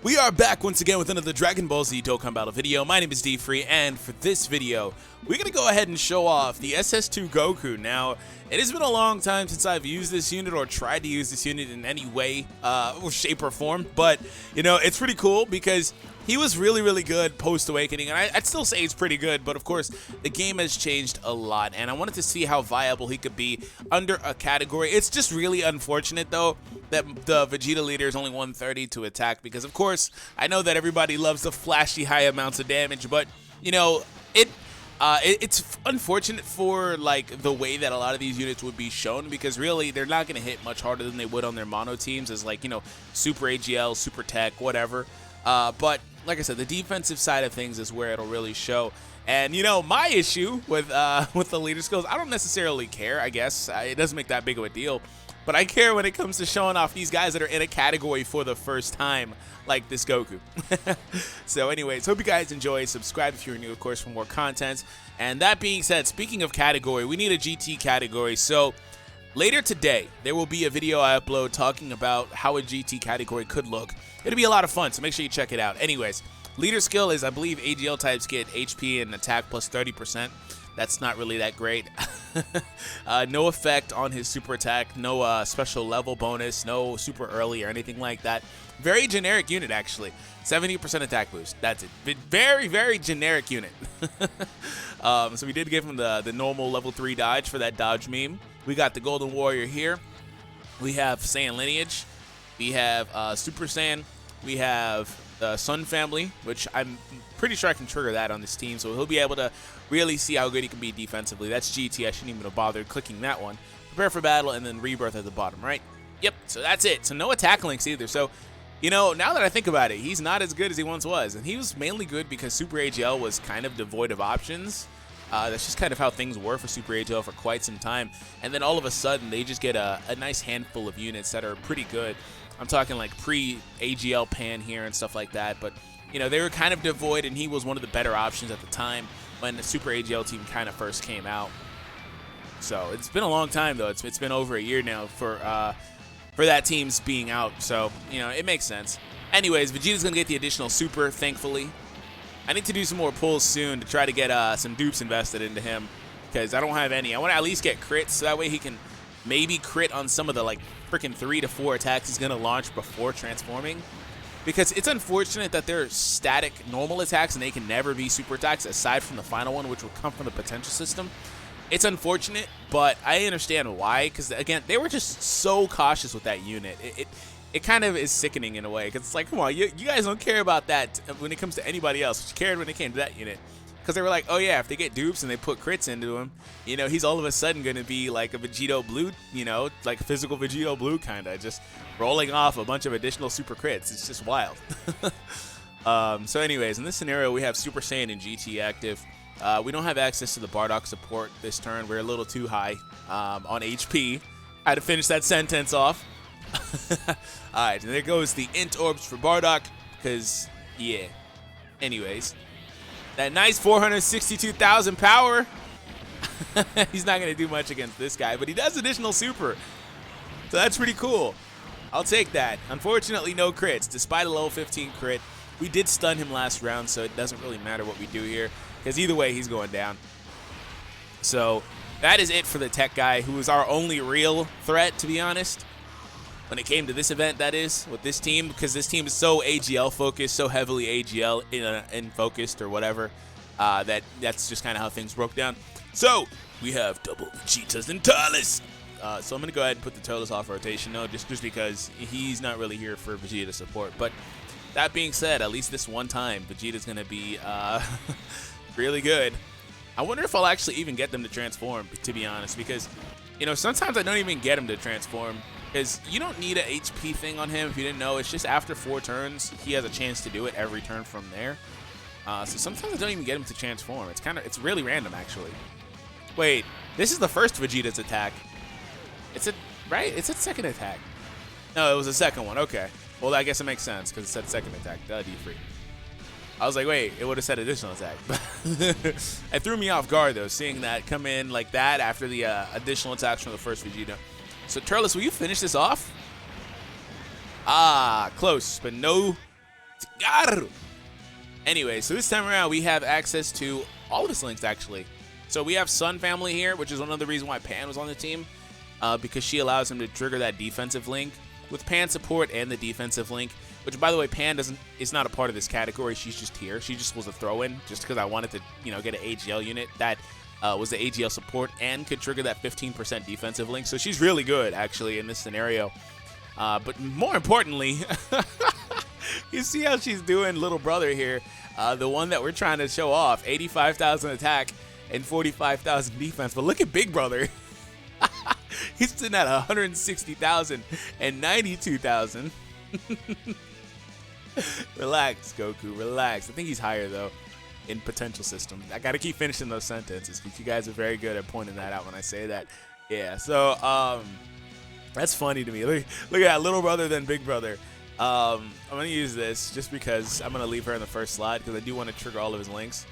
We are back once again with another Dragon Ball Z Dokkan Battle video. My name is D-Free, and for this video, we're going to go ahead and show off the SS2 Goku. Now, it has been a long time since I've used this unit or tried to use this unit in any way, or shape or form, but, you know, it's pretty cool because he was really good post-Awakening, and I'd still say he's pretty good, but of course, the game has changed a lot, and I wanted to see how viable he could be under a category. It's just really unfortunate, though, that the Vegeta leader is only 130 to attack, because of course, I know that everybody loves the flashy high amounts of damage, but, you know, it's unfortunate for, like, the way that a lot of these units would be shown, because really, they're not going to hit much harder than they would on their mono teams as, like, you know, Super AGL, Super Tech, whatever. But like I said, the defensive side of things is where it'll really show. And, you know, my issue with the leader skills, I don't necessarily care, I guess. It doesn't make that big of a deal. But I care when it comes to showing off these guys that are in a category for the first time, like this Goku. So anyways, hope you guys enjoy. Subscribe if you're new, of course, for more content. And that being said, speaking of category, we need a GT category. So later today, there will be a video I upload talking about how a GT category could look. It'll be a lot of fun, so make sure you check it out. Anyways, leader skill is, I believe, AGL types get HP and attack plus 30%. That's not really that great. No effect on his super attack, no special level bonus, no super early or anything like that. Very generic unit, actually. 70% attack boost. That's it. Very generic unit. So we did give him the normal level 3 dodge for that dodge meme. We got the Golden Warrior here. We have Saiyan lineage. We have Super Saiyan. We have Sun family, which I'm pretty sure I can trigger that on this team, so he'll be able to really see how good he can be defensively. That's GT. I shouldn't even have bothered clicking that one. Prepare for battle, and then Rebirth at the bottom, right? Yep, so that's it. So no attack links either. So, you know, now that I think about it, he's not as good as he once was, and he was mainly good because Super AGL was kind of devoid of options. That's just kind of how things were for Super AGL for quite some time. And then all of a sudden, they just get a nice handful of units that are pretty good. I'm talking like pre-AGL Pan here and stuff like that. But, you know, they were kind of devoid, and he was one of the better options at the time when the Super AGL team kind of first came out. So it's been a long time, though. It's been over a year now for that team's being out. So, you know, it makes sense. Anyways, Vegeta's going to get the additional Super, thankfully. I need to do some more pulls soon to try to get some dupes invested into him, because I don't have any. I want to at least get crits, so that way he can maybe crit on some of the, like, freaking 3 to 4 attacks he's going to launch before transforming. Because it's unfortunate that they're static normal attacks and they can never be super attacks aside from the final one, which will come from the potential system. It's unfortunate, but I understand why, because, again, they were just so cautious with that unit. It kind of is sickening in a way, because it's like, come on, you guys don't care about that when it comes to anybody else, but you cared when it came to that unit. Because they were like, oh yeah, if they get dupes and they put crits into him, you know, he's all of a sudden going to be like a Vegito Blue, you know, like a physical Vegito Blue kind of, just rolling off a bunch of additional super crits. It's just wild. So anyways, in this scenario, we have Super Saiyan and GT active. We don't have access to the Bardock support this turn. We're a little too high on HP. I had to finish that sentence off. Alright, and there goes the Int Orbs for Bardock, because, yeah. Anyways, that nice 462,000 power. He's not going to do much against this guy, but he does additional super. So that's pretty cool. I'll take that. Unfortunately, no crits. Despite a level 15 crit, we did stun him last round, so it doesn't really matter what we do here, because either way, he's going down. So that is it for the tech guy, who is our only real threat, to be honest. When it came to this event, that is, with this team, because this team is so AGL focused, so heavily AGL in focused or whatever, that's just kind of how things broke down. So we have double Vegetas and Turles. So I'm gonna go ahead and put the Turles off rotation, no, just because he's not really here for Vegeta support. But that being said, at least this one time, Vegeta's gonna be really good. I wonder if I'll actually even get them to transform, to be honest, because, you know, sometimes I don't even get him to transform. Because you don't need an HP thing on him if you didn't know. It's just after 4 turns, he has a chance to do it every turn from there. So sometimes I don't even get him to transform. It's really random, actually. Wait, this is the first Vegeta's attack. Right? It's a second attack. No, it was the second one. Okay. Well, I guess it makes sense because it said second attack. Duh, D-free. I was like, wait, it would have said additional attack. It threw me off guard, though, seeing that come in like that after the additional attacks from the first Vegeta. So, Turles, will you finish this off? Ah, close, but no Tsugaru. Anyway, so this time around, we have access to all of his links, actually. So we have Sun Family here, which is one of the reasons why Pan was on the team, because she allows him to trigger that defensive link with Pan support and the defensive link, which, by the way, Pan is not a part of this category. She's just here. She just was a throw-in just because I wanted to, get an AGL unit that was the AGL support and could trigger that 15% defensive link. So she's really good, actually, in this scenario. But more importantly, you see how she's doing little brother here, the one that we're trying to show off, 85,000 attack and 45,000 defense. But look at big brother. He's sitting at 160,000 and 92,000. Relax, Goku, relax. I think he's higher, though, in potential system. I got to keep finishing those sentences because you guys are very good at pointing that out when I say that. Yeah, so that's funny to me. Look at that, little brother then big brother. I'm going to use this just because I'm going to leave her in the first slot because I do want to trigger all of his links.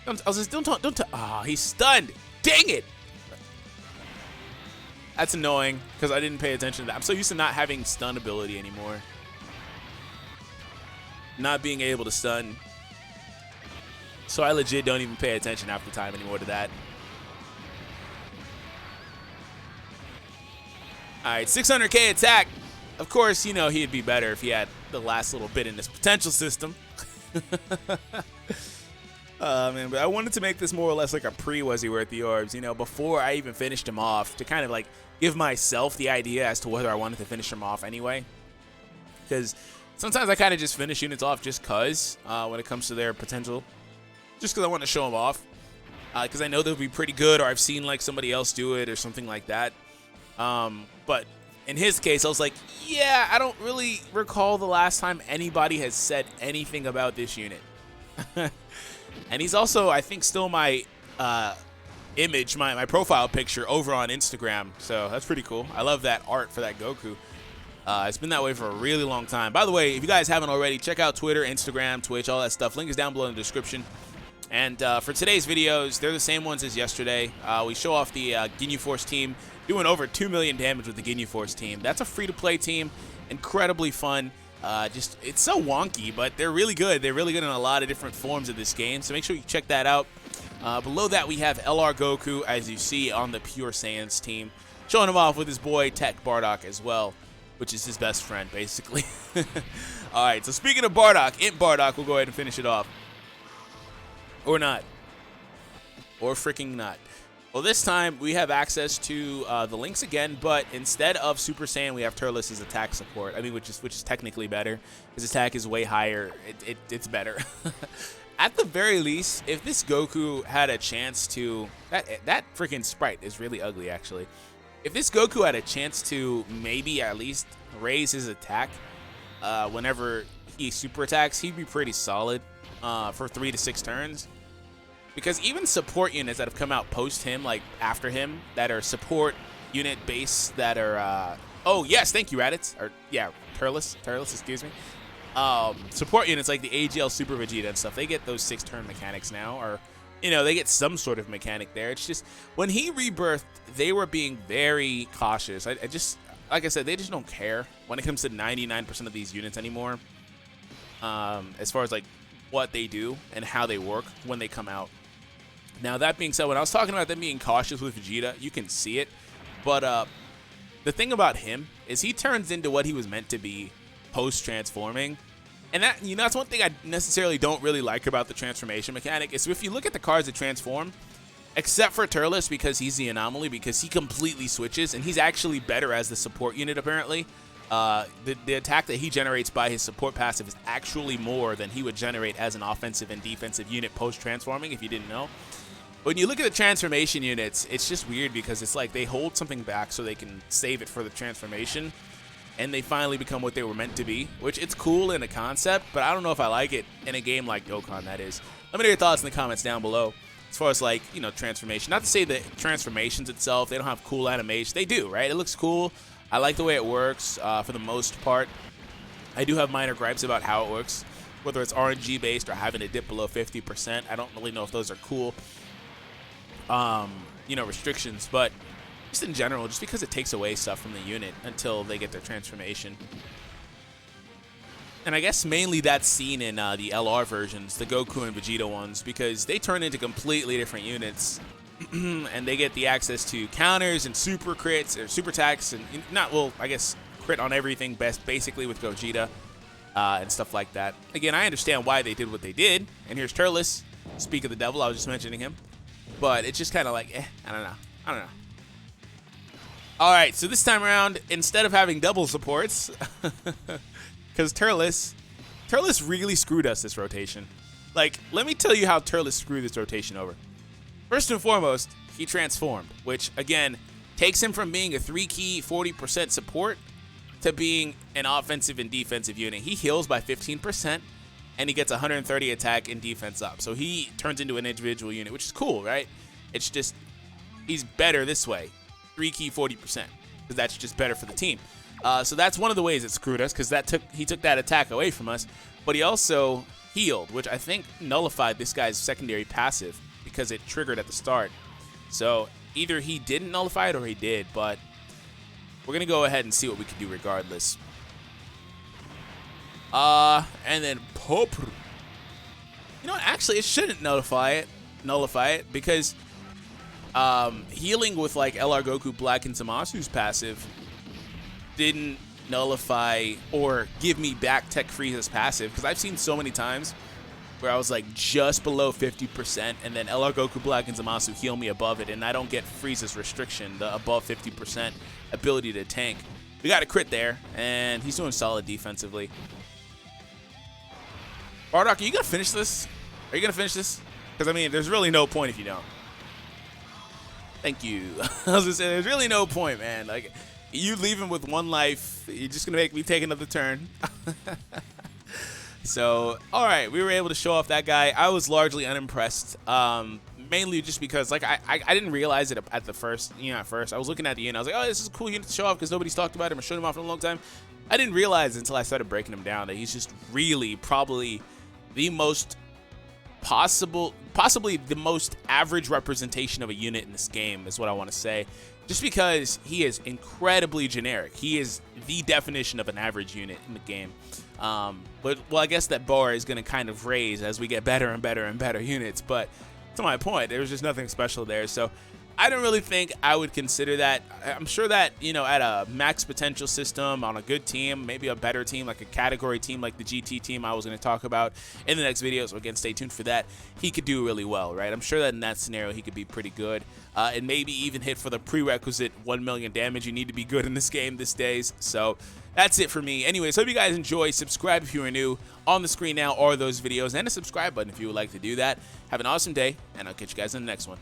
Don't. Oh, he's stunned. Dang it. That's annoying because I didn't pay attention to that. I'm so used to not having stun ability anymore. Not being able to stun. So I legit don't even pay attention half the time anymore to that. All right, 600k attack. Of course, he'd be better if he had the last little bit in this potential system. Man, but I wanted to make this more or less like a pre-Wuzzy worth the orbs, before I even finished him off, to kind of like give myself the idea as to whether I wanted to finish him off anyway. Because sometimes I kind of just finish units off just because when it comes to their potential. Just because I want to show them off. Because I know they'll be pretty good, or I've seen like somebody else do it or something like that. But in his case, I was like, yeah, I don't really recall the last time anybody has said anything about this unit. And he's also, I think, still my image, my profile picture over on Instagram. So that's pretty cool. I love that art for that Goku. It's been that way for a really long time. By the way, if you guys haven't already, check out Twitter, Instagram, Twitch, all that stuff. Link is down below in the description. And for today's videos, they're the same ones as yesterday. We show off the Ginyu Force team doing over 2 million damage with the Ginyu Force team. That's a free-to-play team. Incredibly fun. It's so wonky, but they're really good. They're really good in a lot of different forms of this game, so make sure you check that out. Below that, we have LR Goku, as you see, on the Pure SAIYANS team, showing him off with his boy Tech Bardock as well, which is his best friend, basically. All right, so speaking of Bardock, Imp Bardock, we'll go ahead and finish it off. Or not. Or freaking not. Well, this time we have access to the links again, but instead of Super Saiyan, we have Turles' attack support. I mean, which is technically better. His attack is way higher. It's better. At the very least, if this Goku had a chance to, that freaking sprite is really ugly, actually. If this Goku had a chance to maybe at least raise his attack whenever he super attacks, he'd be pretty solid for 3 to 6 turns. Because even support units that have come out post him, like after him, that are support unit base that are, oh yes, thank you, Raditz, or yeah, Turles, excuse me. Support units like the AGL Super Vegeta and stuff, they get those 6-turn mechanics now, or, they get some sort of mechanic there. It's just, when he rebirthed, they were being very cautious. I just, like I said, they just don't care when it comes to 99% of these units anymore. As far as like what they do and how they work when they come out. Now, that being said, when I was talking about them being cautious with Vegeta, you can see it. But the thing about him is he turns into what he was meant to be post-transforming. And that, that's one thing I necessarily don't really like about the transformation mechanic. Is if you look at the cards that transform, except for Turles, because he's the anomaly, because he completely switches, and he's actually better as the support unit, apparently. The attack that he generates by his support passive is actually more than he would generate as an offensive and defensive unit post-transforming, if you didn't know. When you look at the transformation units, it's just weird because it's like they hold something back so they can save it for the transformation, and they finally become what they were meant to be, which it's cool in a concept, but I don't know if I like it in a game like Dokkan, that is. Let me know your thoughts in the comments down below. As far as like, transformation. Not to say that transformations itself, they don't have cool animation. They do, right? It looks cool. I like the way it works for the most part. I do have minor gripes about how it works, whether it's RNG based or having it dip below 50%. I don't really know if those are cool, restrictions, but just in general, just because it takes away stuff from the unit until they get their transformation. And I guess mainly that's seen in the LR versions, the Goku and Vegeta ones, because they turn into completely different units. And they get the access to counters and super crits, or super attacks, and not, well, I guess crit on everything basically with Gogeta and stuff like that. Again, I understand why they did what they did. And here's Turles. Speak of the devil, I was just mentioning him. But it's just kind of like, I don't know. All right, so this time around, instead of having double supports, because Turles really screwed us this rotation. Like, let me tell you how Turles screwed this rotation over. First and foremost, he transformed, which, again, takes him from being a 3-key 40% support to being an offensive and defensive unit. He heals by 15%, and he gets 130 attack and defense up. So he turns into an individual unit, which is cool, right? It's just, he's better this way. 3-key 40%, because that's just better for the team. So that's one of the ways it screwed us, because he took that attack away from us. But he also healed, which I think nullified this guy's secondary passive, because it triggered at the start. So either he didn't nullify it or he did, but we're going to go ahead and see what we can do regardless. And then Pop. You know what? Actually, it shouldn't nullify it because healing with like LR Goku Black and Zamasu's passive didn't nullify or give me back Tech Frieza's passive, because I've seen so many times where I was like just below 50%, and then LR Goku Black and Zamasu heal me above it, and I don't get Frieza's restriction, the above 50% ability to tank. We got a crit there, and he's doing solid defensively. Bardock, are you going to finish this? Are you going to finish this? Because, I mean, there's really no point if you don't. Thank you. I was going to say, there's really no point, man. Like, you leaving with one life, you're just going to make me take another turn. So, all right, we were able to show off that guy. I was largely unimpressed, mainly just because, like, I didn't realize it at the first, at first. I was looking at the unit. I was like, oh, this is a cool unit to show off because nobody's talked about him or showed him off in a long time. I didn't realize until I started breaking him down that he's just really probably the most possibly the most average representation of a unit in this game is what I want to say. Just because he is incredibly generic. He is the definition of an average unit in the game. But, well, I guess that bar is going to kind of raise as we get better and better and better units. But to my point, there was just nothing special there. So I don't really think I would consider that. I'm sure that, at a max potential system, on a good team, maybe a better team, like a category team like the GT team I was going to talk about in the next video, so again, stay tuned for that, he could do really well, right? I'm sure that in that scenario, he could be pretty good, and maybe even hit for the prerequisite 1 million damage. You need to be good in this game these days, so that's it for me. Anyways, hope you guys enjoy. Subscribe if you are new. On the screen now are those videos, and a subscribe button if you would like to do that. Have an awesome day, and I'll catch you guys in the next one.